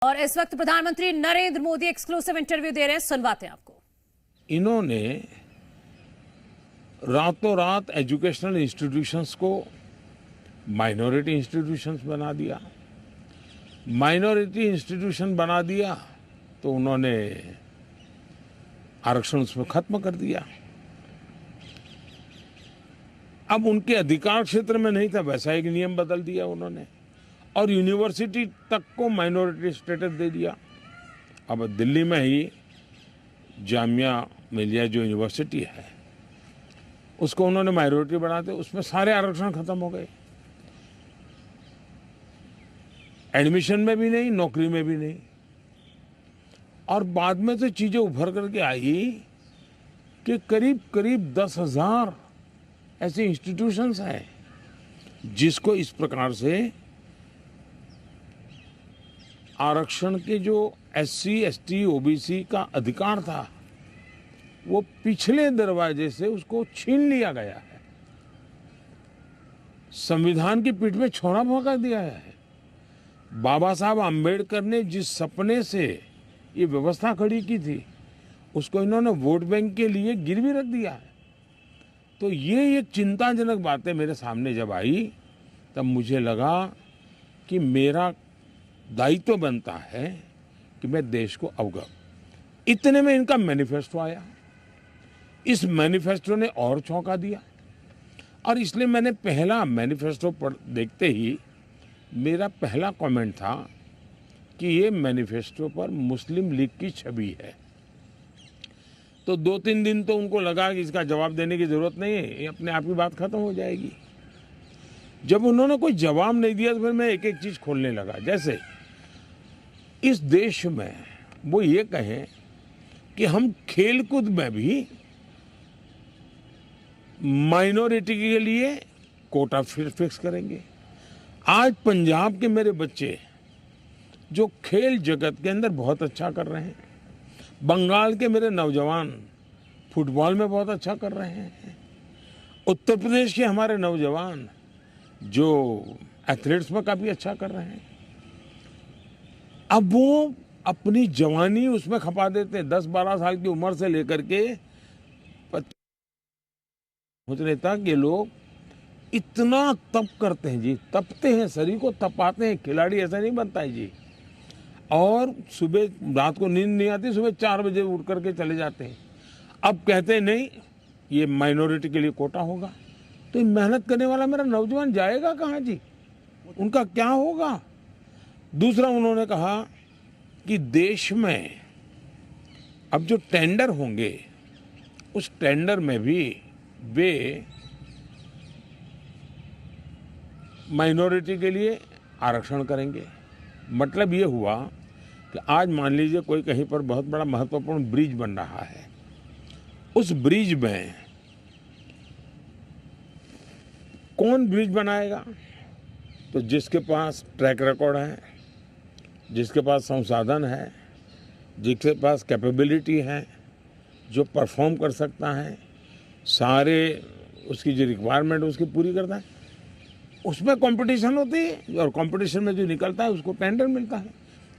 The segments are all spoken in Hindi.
और इस वक्त प्रधानमंत्री नरेंद्र मोदी एक्सक्लूसिव इंटरव्यू दे रहे हैं, सुनवाते हैं आपको। इन्होंने रातों रात एजुकेशनल इंस्टीट्यूशंस को माइनॉरिटी इंस्टीट्यूशंस बना दिया। माइनॉरिटी इंस्टीट्यूशन बना दिया तो उन्होंने आरक्षण उसमें खत्म कर दिया। अब उनके अधिकार क्षेत्र में नहीं था, वैसा एक नियम बदल दिया उन्होंने और यूनिवर्सिटी तक को माइनॉरिटी स्टेटस दे दिया। अब दिल्ली में ही जामिया मिलिया जो यूनिवर्सिटी है उसको उन्होंने माइनॉरिटी बनाते, उसमें सारे आरक्षण खत्म हो गए। एडमिशन में भी नहीं, नौकरी में भी नहीं। और बाद में तो चीजें उभर करके आई कि करीब करीब 10,000 ऐसे इंस्टीट्यूशंस हैं जिसको इस प्रकार से आरक्षण के जो SC, ST, OBC का अधिकार था वो पिछले दरवाजे से उसको छीन लिया गया है। संविधान की पीठ में छोरा भोंका दिया है। बाबा साहब आम्बेडकर ने जिस सपने से ये व्यवस्था खड़ी की थी उसको इन्होंने वोट बैंक के लिए गिरवी रख दिया है। तो ये एक चिंताजनक बातें मेरे सामने जब आई तब मुझे लगा कि मेरा दायित्व बनता है कि मैं देश को अवगत। इतने में इनका मैनिफेस्टो आया। इस मैनिफेस्टो ने और चौंका दिया और इसलिए मैंने पहला मैनिफेस्टो देखते ही मेरा पहला कमेंट था कि ये मैनिफेस्टो पर मुस्लिम लीग की छवि है। तो 2-3 दिन तो उनको लगा कि इसका जवाब देने की जरूरत नहीं है, ये अपने आप ही बात खत्म हो जाएगी। जब उन्होंने कोई जवाब नहीं दिया तो फिर मैं एक एक चीज खोलने लगा। जैसे इस देश में वो ये कहें कि हम खेलकूद में भी माइनॉरिटी के लिए कोटा फिक्स करेंगे। आज पंजाब के मेरे बच्चे जो खेल जगत के अंदर बहुत अच्छा कर रहे हैं, बंगाल के मेरे नौजवान फुटबॉल में बहुत अच्छा कर रहे हैं, उत्तर प्रदेश के हमारे नौजवान जो एथलेट्स में काफी अच्छा कर रहे हैं, अब वो अपनी जवानी उसमें खपा देते हैं। 10-12 साल की उम्र से लेकर के सोचने तक ये लोग इतना तप करते हैं जी, तपते हैं, शरीर को तपाते हैं। खिलाड़ी ऐसा नहीं बनता है जी। और सुबह रात को नींद नहीं आती, सुबह 4 बजे उठ करके चले जाते हैं। अब कहते हैं नहीं ये माइनॉरिटी के लिए कोटा होगा, तो ये मेहनत करने वाला मेरा नौजवान जाएगा कहाँ जी, उनका क्या होगा। दूसरा उन्होंने कहा कि देश में अब जो टेंडर होंगे उस टेंडर में भी वे माइनॉरिटी के लिए आरक्षण करेंगे। मतलब ये हुआ कि आज मान लीजिए कोई कहीं पर बहुत बड़ा महत्वपूर्ण ब्रिज बन रहा है, उस ब्रिज में कौन ब्रिज बनाएगा? तो जिसके पास ट्रैक रिकॉर्ड है, जिसके पास संसाधन है, जिसके पास कैपेबिलिटी है, जो परफॉर्म कर सकता है, सारे उसकी जो रिक्वायरमेंट उसकी पूरी करता है, उसमें कंपटीशन होती है और कंपटीशन में जो निकलता है उसको टेंडर मिलता है।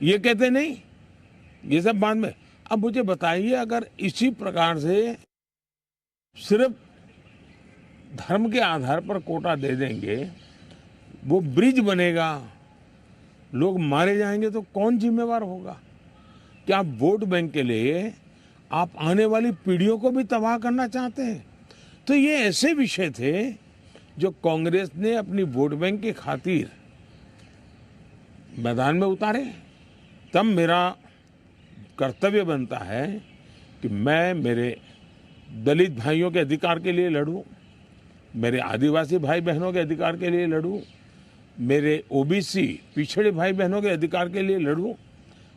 ये कहते नहीं, ये सब बाद में। अब मुझे बताइए, अगर इसी प्रकार से सिर्फ धर्म के आधार पर कोटा दे देंगे, वो ब्रिज बनेगा, लोग मारे जाएंगे, तो कौन जिम्मेवार होगा? क्या आप वोट बैंक के लिए आप आने वाली पीढ़ियों को भी तबाह करना चाहते हैं? तो ये ऐसे विषय थे जो कांग्रेस ने अपनी वोट बैंक की खातिर मैदान में उतारे। तब मेरा कर्तव्य बनता है कि मैं मेरे दलित भाइयों के अधिकार के लिए लड़ूं, मेरे आदिवासी भाई बहनों के अधिकार के लिए लड़ूं, मेरे OBC पिछड़े भाई बहनों के अधिकार के लिए लड़ूं,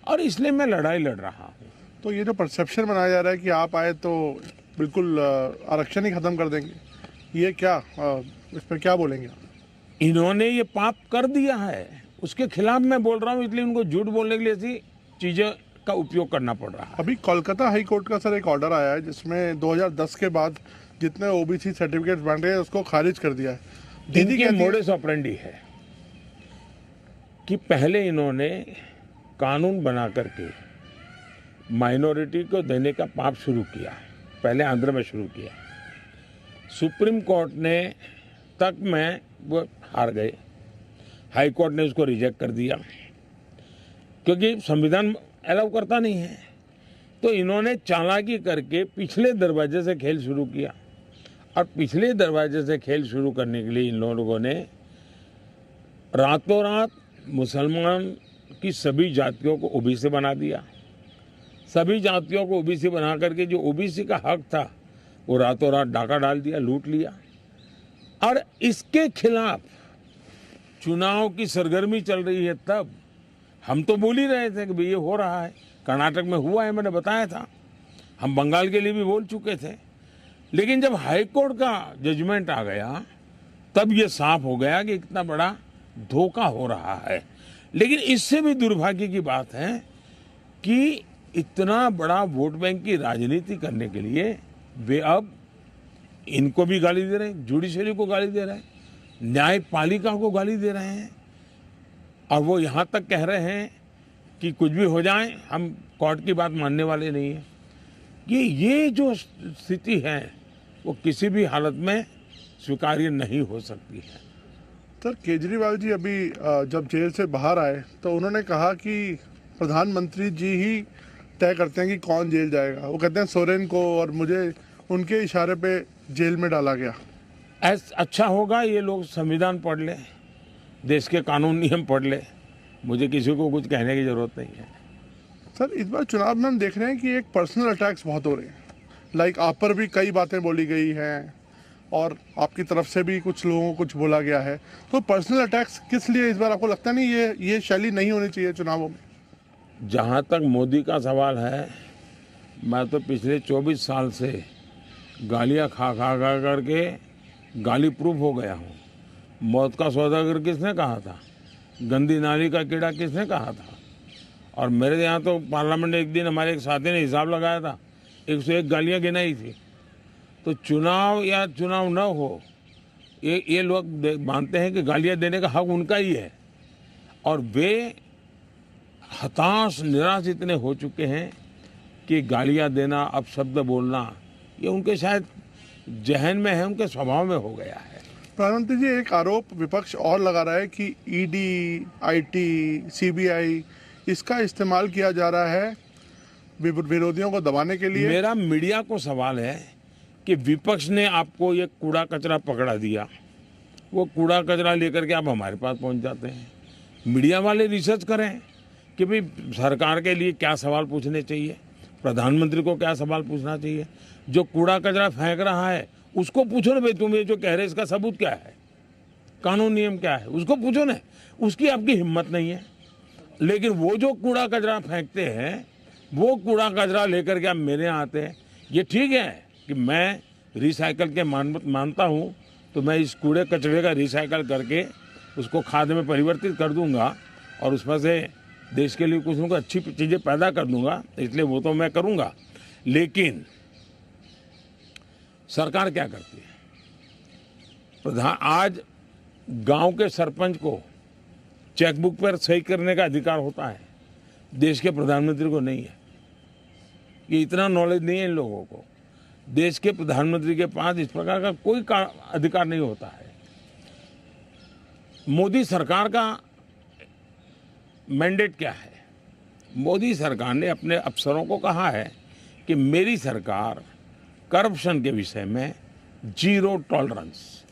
और इसलिए मैं लड़ाई लड़ रहा हूं। तो ये जो परसेप्शन बनाया जा रहा है कि आप आए तो बिल्कुल आरक्षण ही खत्म कर देंगे, ये क्या, इस पर क्या बोलेंगे आप? इन्होंने ये पाप कर दिया है, उसके खिलाफ मैं बोल रहा हूं, इसलिए उनको झूठ बोलने के लिए ऐसी चीजें का उपयोग करना पड़ रहा है। अभी कोलकाता हाई कोर्ट का सर एक ऑर्डर आया है जिसमें 2010 के बाद जितने OBC सर्टिफिकेट बन रहे हैं उसको खारिज कर दिया है। इनकी मोडस ऑपरेंडी है कि पहले इन्होंने कानून बना करके माइनॉरिटी को देने का पाप शुरू किया। पहले आंध्र में शुरू किया, सुप्रीम कोर्ट ने तक में वो हार गए, हाई कोर्ट ने उसको रिजेक्ट कर दिया क्योंकि संविधान अलाउ करता नहीं है। तो इन्होंने चालाकी करके पिछले दरवाजे से खेल शुरू किया, और पिछले दरवाजे से खेल शुरू करने के लिए इन लोगों ने रातों रात मुसलमान की सभी जातियों को ओबीसी बना दिया। सभी जातियों को ओबीसी बना करके जो ओबीसी का हक था वो रातों रात डाका डाल दिया, लूट लिया। और इसके खिलाफ चुनाव की सरगर्मी चल रही है। तब हम तो बोल ही रहे थे कि भाई ये हो रहा है, कर्नाटक में हुआ है, मैंने बताया था। हम बंगाल के लिए भी बोल चुके थे। लेकिन जब हाई कोर्ट का जजमेंट आ गया तब ये साफ हो गया कि इतना बड़ा धोखा हो रहा है। लेकिन इससे भी दुर्भाग्य की बात है कि इतना बड़ा वोट बैंक की राजनीति करने के लिए वे अब इनको भी गाली दे रहे हैं, जुडिशरी को गाली दे रहे हैं, न्यायपालिका को गाली दे रहे हैं, और वो यहाँ तक कह रहे हैं कि कुछ भी हो जाए हम कोर्ट की बात मानने वाले नहीं हैं। ये जो स्थिति है वो किसी भी हालत में स्वीकार्य नहीं हो सकती है। सर, केजरीवाल जी अभी जब जेल से बाहर आए तो उन्होंने कहा कि प्रधानमंत्री जी ही तय करते हैं कि कौन जेल जाएगा। वो कहते हैं सोरेन को और मुझे उनके इशारे पे जेल में डाला गया। अच्छा होगा ये लोग संविधान पढ़ ले, देश के कानून नियम पढ़ ले, मुझे किसी को कुछ कहने की जरूरत नहीं है। सर, इस बार चुनाव में हम देख रहे हैं कि एक पर्सनल अटैक्स बहुत हो रहे हैं। लाइक आप पर भी कई बातें बोली गई हैं और आपकी तरफ से भी कुछ लोगों को कुछ बोला गया है। तो पर्सनल अटैक्स किस लिए इस बार? आपको लगता नहीं ये शैली नहीं होनी चाहिए चुनावों में? जहाँ तक मोदी का सवाल है, मैं तो पिछले 24 साल से गालियाँ खा करके गाली प्रूफ हो गया हूँ। मौत का सौदागर किसने कहा था? गंदी नाली का कीड़ा किसने कहा था? और मेरे यहाँ तो पार्लियामेंट एक दिन हमारे एक साथी ने हिसाब लगाया था, 101 गालियाँ गिनाई थी। तो चुनाव या चुनाव न हो, ये लोग मानते हैं कि गालियाँ देने का हक उनका ही है, और वे हताश निराश इतने हो चुके हैं कि गालियाँ देना, अपशब्द बोलना, ये उनके शायद जहन में है, उनके स्वभाव में हो गया है। प्रधानमंत्री जी, एक आरोप विपक्ष और लगा रहा है कि ईडी, आईटी, सीबीआई इसका इस्तेमाल किया जा रहा है विरोधियों को दबाने के लिए। मेरा मीडिया को सवाल है कि विपक्ष ने आपको ये कूड़ा कचरा पकड़ा दिया, वो कूड़ा कचरा लेकर के आप हमारे पास पहुंच जाते हैं। मीडिया वाले रिसर्च करें कि भाई सरकार के लिए क्या सवाल पूछने चाहिए, प्रधानमंत्री को क्या सवाल पूछना चाहिए। जो कूड़ा कचरा फेंक रहा है उसको पूछो ना, भाई तुम ये जो कह रहे इसका सबूत क्या है, कानून नियम क्या है, उसको पूछो ना। उसकी आपकी हिम्मत नहीं है। लेकिन वो जो कूड़ा कचरा फेंकते हैं, वो कूड़ा कचरा लेकर के आप मेरे यहाँ आते हैं। ये ठीक है कि मैं रिसाइकल के मानता हूँ, तो मैं इस कूड़े कचरे का रिसाइकल करके उसको खाद में परिवर्तित कर दूंगा और उसमें से देश के लिए कुछ न कुछ अच्छी चीज़ें पैदा कर दूंगा, इसलिए वो तो मैं करूंगा। लेकिन सरकार क्या करती है? आज गांव के सरपंच को चेकबुक पर सही करने का अधिकार होता है, देश के प्रधानमंत्री को नहीं है। ये इतना नॉलेज नहीं है इन लोगों को। देश के प्रधानमंत्री के पास इस प्रकार का कोई अधिकार नहीं होता है। मोदी सरकार का मैंडेट क्या है? मोदी सरकार ने अपने अफसरों को कहा है कि मेरी सरकार करप्शन के विषय में जीरो टॉलरेंस।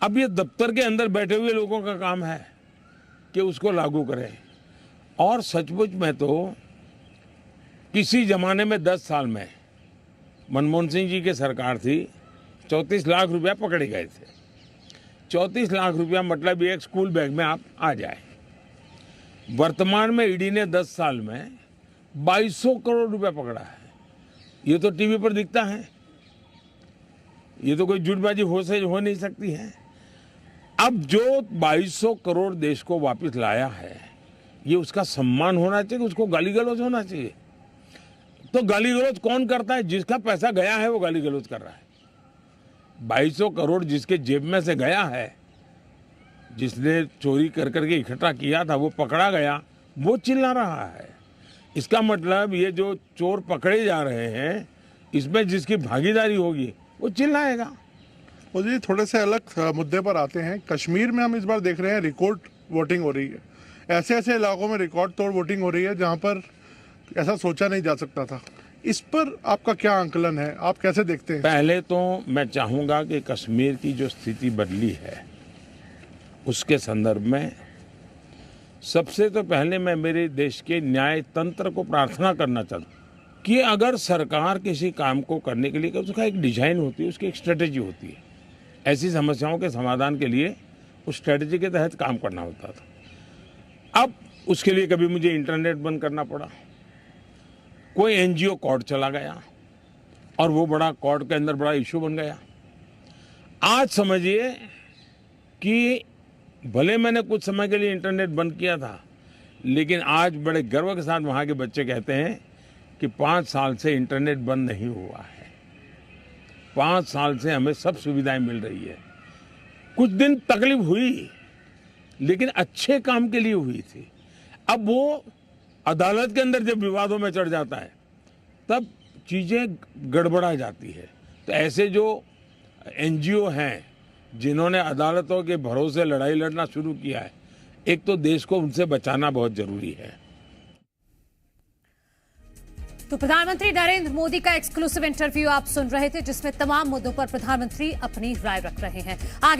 अब ये दफ्तर के अंदर बैठे हुए लोगों का काम है कि उसको लागू करें। और सचमुच में तो किसी जमाने में 10 साल में मनमोहन सिंह जी की सरकार थी, 34 लाख रुपया पकड़े गए थे। 34 लाख रुपया मतलब एक स्कूल बैग में आप आ जाए। वर्तमान में ईडी ने 10 साल में 2200 करोड़ रुपया पकड़ा है। ये तो टीवी पर दिखता है, ये तो कोई झूठबाजी हो नहीं सकती है। अब जो 2200 करोड़ देश को वापस लाया है, ये उसका सम्मान होना चाहिए, उसको गाली गलौज होना चाहिए। तो गाली गलौज कौन करता है? जिसका पैसा गया है वो गाली गलौज कर रहा है। 2200 करोड़ जिसके जेब में से गया है, जिसने चोरी कर करके इकट्ठा किया था, वो पकड़ा गया, वो चिल्ला रहा है। इसका मतलब ये जो चोर पकड़े जा रहे हैं, इसमें जिसकी भागीदारी होगी वो चिल्लाएगा। मुझे थोड़े से अलग मुद्दे पर आते हैं। कश्मीर में हम इस बार देख रहे हैं रिकॉर्ड वोटिंग हो रही है। ऐसे ऐसे इलाकों में रिकॉर्ड तोड़ वोटिंग हो रही है जहां पर ऐसा सोचा नहीं जा सकता था। इस पर आपका क्या आंकलन है, आप कैसे देखते हैं? पहले तो मैं चाहूंगा कि कश्मीर की जो स्थिति बदली है उसके संदर्भ में सबसे तो पहले मैं मेरे देश के न्याय तंत्र को प्रार्थना करना चाहता हूँ कि अगर सरकार किसी काम को करने के लिए उसका एक डिजाइन होती है, उसकी एक स्ट्रेटेजी होती है। ऐसी समस्याओं के समाधान के लिए उस स्ट्रेटेजी के तहत काम करना होता था। अब उसके लिए कभी मुझे इंटरनेट बंद करना पड़ा, कोई एनजीओ कोर्ट चला गया और वो बड़ा कोर्ट के अंदर बड़ा इशू बन गया। आज समझिए कि भले मैंने कुछ समय के लिए इंटरनेट बंद किया था, लेकिन आज बड़े गर्व के साथ वहाँ के बच्चे कहते हैं कि 5 साल से इंटरनेट बंद नहीं हुआ है। 5 साल से हमें सब सुविधाएं मिल रही है। कुछ दिन तकलीफ हुई, लेकिन अच्छे काम के लिए हुई थी। अब वो अदालत के अंदर जब विवादों में चढ़ जाता है तब चीजें गड़बड़ा जाती है। तो ऐसे जो एनजीओ हैं जिन्होंने अदालतों के भरोसे लड़ाई लड़ना शुरू किया है, एक तो देश को उनसे बचाना बहुत जरूरी है। तो प्रधानमंत्री नरेंद्र मोदी का एक्सक्लूसिव इंटरव्यू आप सुन रहे थे, जिसमें तमाम मुद्दों पर प्रधानमंत्री अपनी राय रख रहे हैं। आगे